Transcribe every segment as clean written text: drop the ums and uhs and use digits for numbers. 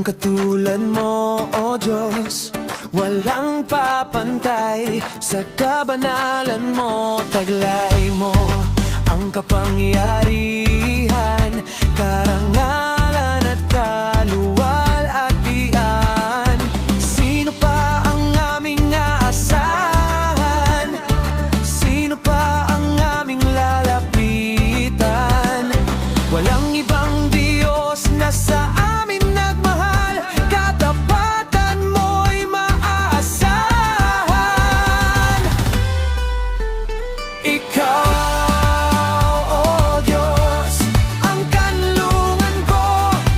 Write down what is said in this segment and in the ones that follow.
katulad mo, O Diyos, walang papantay. Sa kabanalan mo, taglay mo ang kapangyarihan, karangalan at kaluwalhatian. Sino pa ang aming aasahan? Sino pa ang aming lalapitan? Walang ibang Diyos na sa amin nagmahal, katapatan mo'y maaasahan. Ikaw, O Diyos, ang kanlungan ko.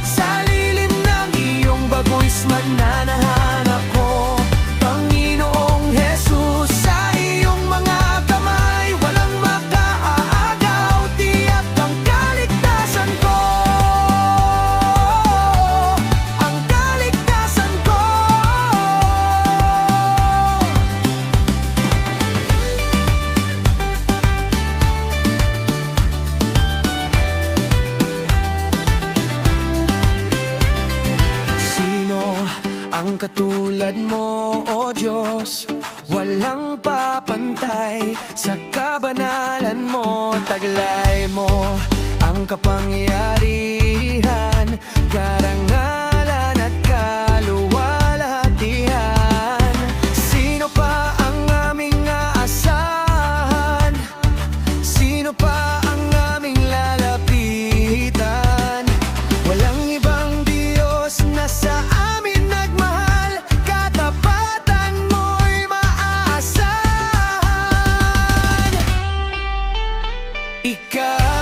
Sa lilim ng iyong bagoy's magnanahan ako. Panginoong Jesus, sa iyong mga kamay, walang makaaagaw, tiyak ang kaligtasan ko. Ang kaligtasan ko. Sino ang katulad mo, O Diyos? Walang papantay. Sa kabanalan mo, taglay mo ang kapangyarihan, karangalan at kaluwalhatian. Sino pa ang aming aasahan? Sino pa ang aming lalapitan? Walang ibang Diyos na sa amin nagmahal, katapatan mo'y maaasahan. Ikaw,